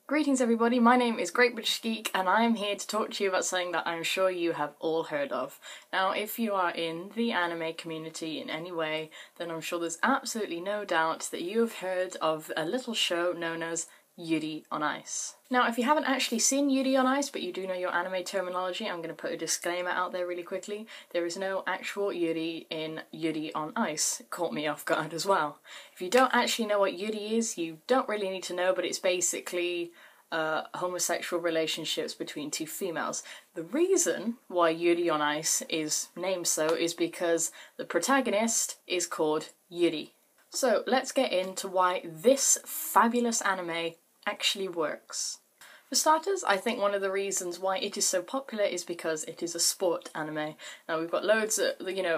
Greetings everybody, my name is GreatBritishGeek and I am here to talk to you about something that I'm sure you have all heard of. Now, if you are in the anime community in any way, then I'm sure there's absolutely no doubt that you have heard of a little show known as Yuri on Ice. Now, if you haven't actually seen Yuri on Ice, but you do know your anime terminology, I'm going to put a disclaimer out there really quickly. There is no actual Yuri in Yuri on Ice. It caught me off guard as well. If you don't actually know what Yuri is, you don't really need to know, but it's basically homosexual relationships between two females. The reason why Yuri on Ice is named so is because the protagonist is called Yuri. So let's get into why this fabulous anime actually works. For starters, I think one of the reasons why it is so popular is because it is a sport anime. Now we've got loads of,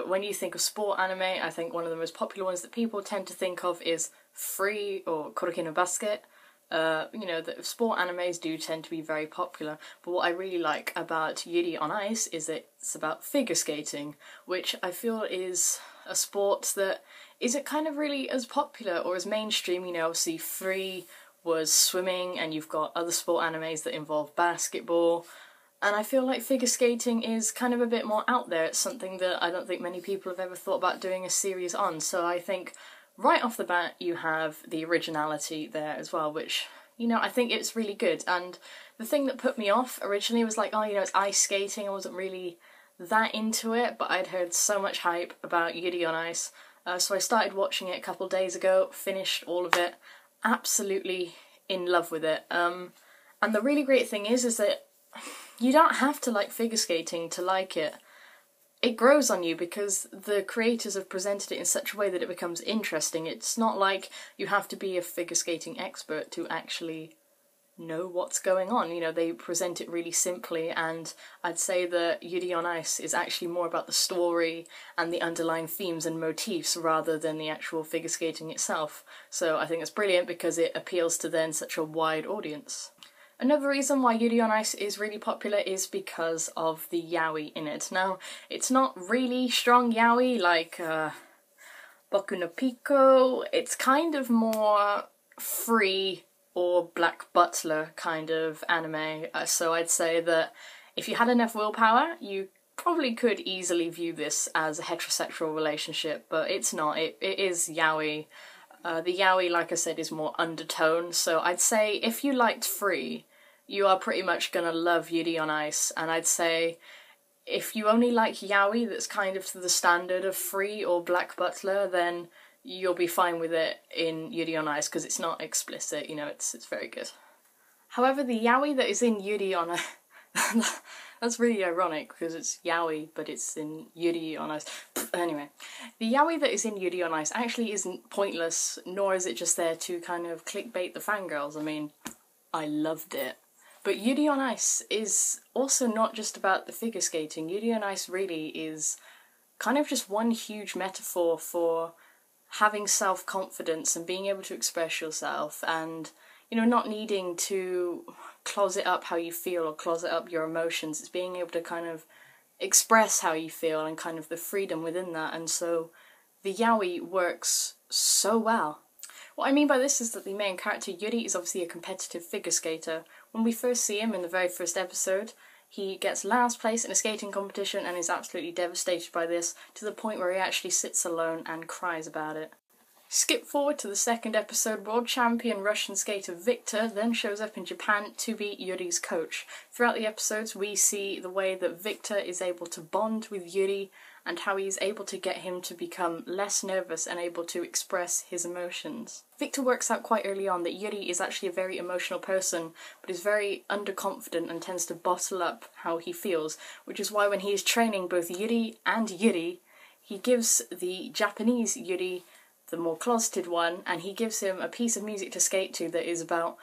when you think of sport anime, I think one of the most popular ones that people tend to think of is Free or Koroki no Basket. The sport animes do tend to be very popular, but what I really like about Yuri on Ice is that it's about figure skating, which I feel is a sport that isn't kind of really as popular or as mainstream. Obviously Free was swimming, and you've got other sport animes that involve basketball, and I feel like figure skating is kind of a bit more out there. It's something that I don't think many people have ever thought about doing a series on, so I think right off the bat you have the originality there as well, which, I think it's really good. And the thing that put me off originally was like, it's ice skating. I wasn't really that into it, but I'd heard so much hype about Yuri on Ice, so I started watching it a couple of days ago, finished all of it, absolutely in love with it. And the really great thing is that you don't have to like figure skating to like it. It grows on you because the creators have presented it in such a way that it becomes interesting. It's not like you have to be a figure skating expert to actually know what's going on. They present it really simply, and I'd say that Yuri on Ice is actually more about the story and the underlying themes and motifs rather than the actual figure skating itself. So I think it's brilliant because it appeals to then such a wide audience. Another reason why Yuri on Ice is really popular is because of the yaoi in it. Now, it's not really strong yaoi like Boku no Pico. It's kind of more Free or Black Butler kind of anime, so I'd say that if you had enough willpower, you probably could easily view this as a heterosexual relationship, but it's not. It is yaoi. The yaoi, like I said, is more undertone, so I'd say if you liked Free, you are pretty much gonna love Yuri on Ice, and I'd say if you only like yaoi that's kind of to the standard of Free or Black Butler, then you'll be fine with it in Yuri on Ice because it's not explicit, it's very good. However, the yaoi that is in Yuri on Ice, that's really ironic because it's yaoi but it's in Yuri on Ice. Anyway, the yaoi that is in Yuri on Ice actually isn't pointless, nor is it just there to kind of clickbait the fangirls. I mean, I loved it. But Yuri on Ice is also not just about the figure skating. Yuri on Ice really is kind of just one huge metaphor for having self-confidence and being able to express yourself and, not needing to closet up how you feel or closet up your emotions. It's being able to kind of express how you feel and kind of the freedom within that, and so the yaoi works so well. What I mean by this is that the main character, Yuri, is obviously a competitive figure skater. When we first see him in the very first episode, he gets last place in a skating competition and is absolutely devastated by this, to the point where he actually sits alone and cries about it. Skip forward to the second episode, world champion Russian skater Victor then shows up in Japan to be Yuri's coach. Throughout the episodes we see the way that Victor is able to bond with Yuri and how he is able to get him to become less nervous and able to express his emotions. Victor works out quite early on that Yuri is actually a very emotional person, but is very underconfident and tends to bottle up how he feels, which is why when he is training both Yuri and Yuri, he gives the Japanese Yuri, the more closeted one, and he gives him a piece of music to skate to that is about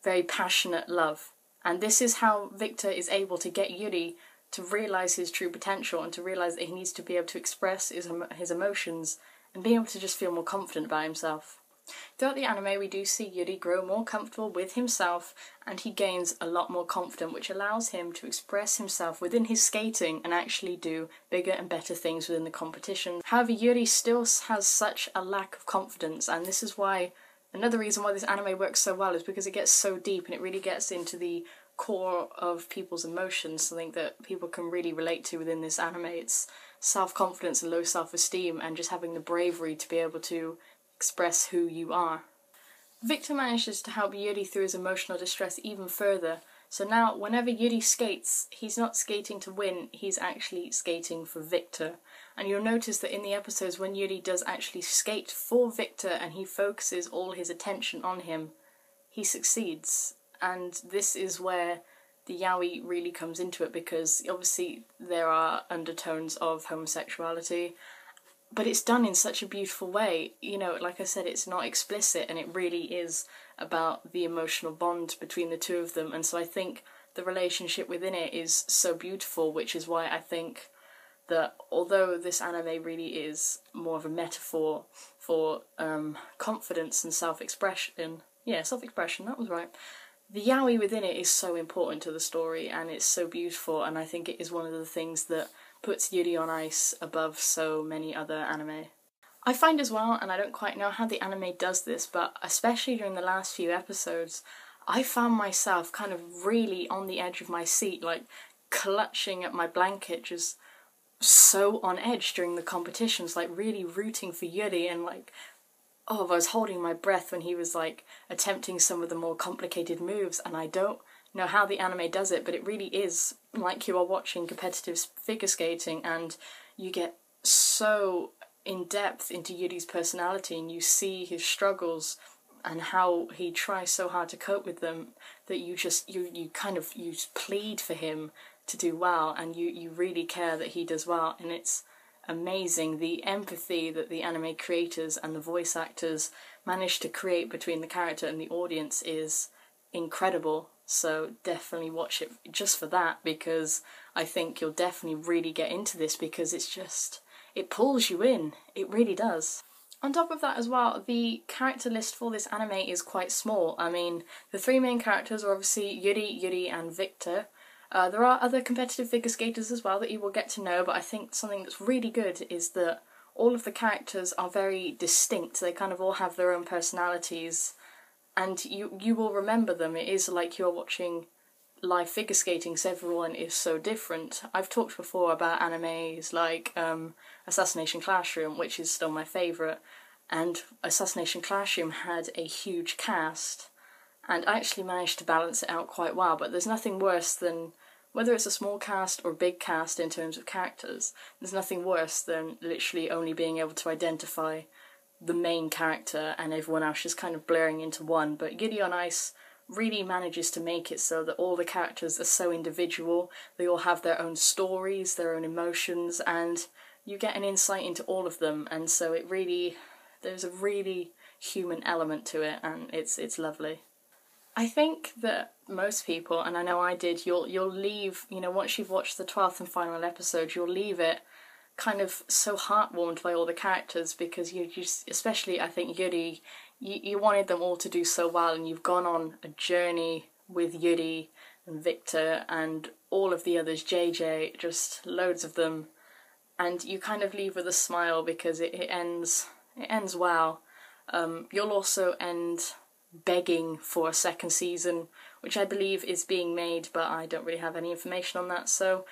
very passionate love. And this is how Victor is able to get Yuri to realise his true potential and to realise that he needs to be able to express his emotions and be able to just feel more confident about himself. Throughout the anime we do see Yuri grow more comfortable with himself, and he gains a lot more confidence, which allows him to express himself within his skating and actually do bigger and better things within the competition. However, Yuri still has such a lack of confidence, and this is why another reason why this anime works so well is because it gets so deep and it really gets into the core of people's emotions, something that people can really relate to within this anime. It's self-confidence and low self-esteem and just having the bravery to be able to express who you are. Victor manages to help Yuri through his emotional distress even further, so now whenever Yuri skates, he's not skating to win, he's actually skating for Victor. And you'll notice that in the episodes when Yuri does actually skate for Victor and he focuses all his attention on him, he succeeds. And this is where the yaoi really comes into it, because obviously there are undertones of homosexuality, but it's done in such a beautiful way. You know, like I said, it's not explicit and it really is about the emotional bond between the two of them. And so I think the relationship within it is so beautiful, which is why I think that although this anime really is more of a metaphor for confidence and self-expression, that was right, the yaoi within it is so important to the story and it's so beautiful, and I think it is one of the things that puts Yuri on Ice above so many other anime. I find as well, and I don't quite know how the anime does this, but especially during the last few episodes, I found myself kind of really on the edge of my seat, like clutching at my blanket, just so on edge during the competitions, like really rooting for Yuri, and like, I was holding my breath when he was like attempting some of the more complicated moves, and I don't know how the anime does it, but it really is like you are watching competitive figure skating, and you get so in depth into Yuri's personality and you see his struggles and how he tries so hard to cope with them that you plead for him to do well, and you really care that he does well. And it's amazing the empathy that the anime creators and the voice actors manage to create between the character and the audience is incredible. So definitely watch it just for that, because I think you'll definitely really get into this, because it pulls you in. It really does. On top of that as well, the character list for this anime is quite small. I mean, the three main characters are obviously Yuri, and Victor. There are other competitive figure skaters as well that you will get to know, but I think something that's really good is that all of the characters are very distinct. They kind of all have their own personalities, and you will remember them. It is like you're watching live figure skating, so everyone is so different. I've talked before about animes like Assassination Classroom, which is still my favourite, and Assassination Classroom had a huge cast, and I actually managed to balance it out quite well, but there's nothing worse than, whether it's a small cast or big cast in terms of characters, there's nothing worse than literally only being able to identify the main character and everyone else just kind of blurring into one. But Yuri on Ice really manages to make it so that all the characters are so individual, they all have their own stories, their own emotions, and you get an insight into all of them, and so there's a really human element to it, and it's lovely. I think that most people, and I know I did, you'll leave, once you've watched the 12th and final episode, you'll leave it kind of so heartwarmed by all the characters, because you just, especially I think Yuri, you wanted them all to do so well, and you've gone on a journey with Yuri and Victor and all of the others, JJ, just loads of them, and you kind of leave with a smile because it ends well. You'll also end begging for a second season, which I believe is being made, but I don't really have any information on that, so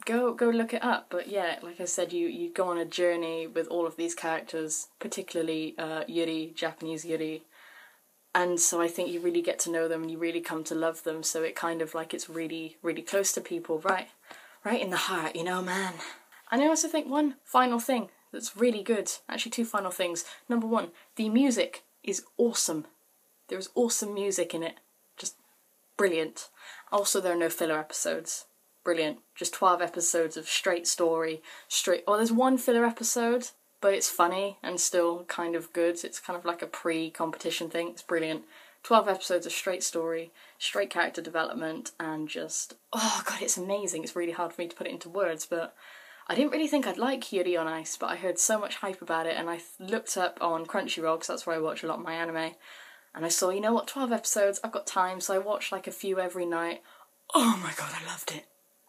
go look it up. But yeah, like I said, you go on a journey with all of these characters, particularly Yuri, Japanese Yuri, and so I think you really get to know them and you really come to love them, so it kind of like it's really, really close to people, right in the heart, man. And I also think one final thing that's really good, actually two final things. Number one, the music is awesome. There's awesome music in it, just brilliant. Also, there are no filler episodes. Brilliant. Just 12 episodes of straight story, there's one filler episode, but it's funny and still kind of good. It's kind of like a pre-competition thing. It's brilliant. 12 episodes of straight story, straight character development, and just, oh god, it's amazing. It's really hard for me to put it into words, but I didn't really think I'd like Yuri on Ice, but I heard so much hype about it, and I looked up on Crunchyroll, because that's where I watch a lot of my anime, and I saw, 12 episodes, I've got time, so I watched like a few every night. Oh my god, I loved it.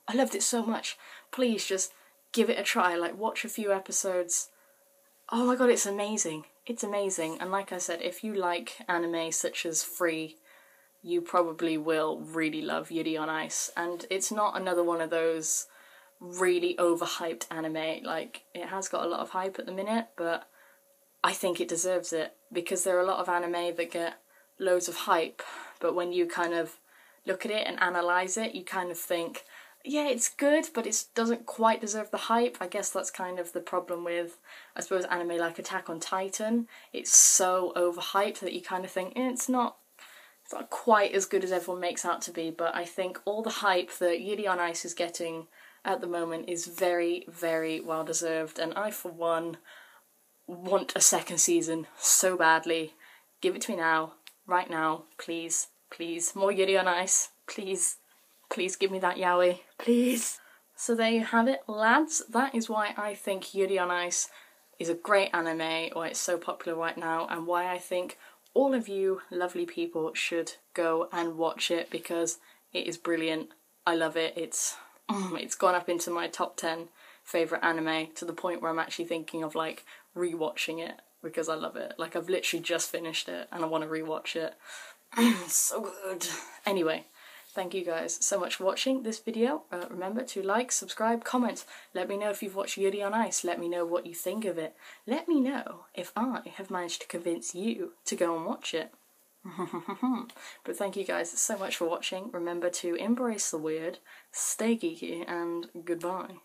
I loved it so much. Please just give it a try, like watch a few episodes. Oh my god, it's amazing. it's amazing. And like I said, if you like anime such as Free, you probably will really love Yuri on Ice. And it's not another one of those really overhyped anime. Like, it has got a lot of hype at the minute, but I think it deserves it, because there are a lot of anime that get loads of hype, but when you kind of look at it and analyse it, you kind of think, yeah, it's good, but it doesn't quite deserve the hype. I guess that's kind of the problem with, I suppose, anime like Attack on Titan. It's so overhyped that you kind of think, it's not quite as good as everyone makes out to be, but I think all the hype that Yuri on Ice is getting at the moment is very, very well deserved, and I, for one, want a second season so badly. Give it to me now, right now, please, please. More Yuri on Ice, please. Please give me that yaoi, please. So there you have it, lads. That is why I think Yuri on Ice is a great anime, why it's so popular right now, and why I think all of you lovely people should go and watch it, because it is brilliant. I love it. It's gone up into my top 10 favourite anime, to the point where I'm actually thinking of like rewatching it, because I love it. Like, I've literally just finished it and I want to rewatch it. It's so good. Anyway, thank you guys so much for watching this video. Remember to like, subscribe, comment. Let me know if you've watched Yuri on Ice. Let me know what you think of it. Let me know if I have managed to convince you to go and watch it. But thank you guys so much for watching. Remember to embrace the weird, stay geeky, and goodbye.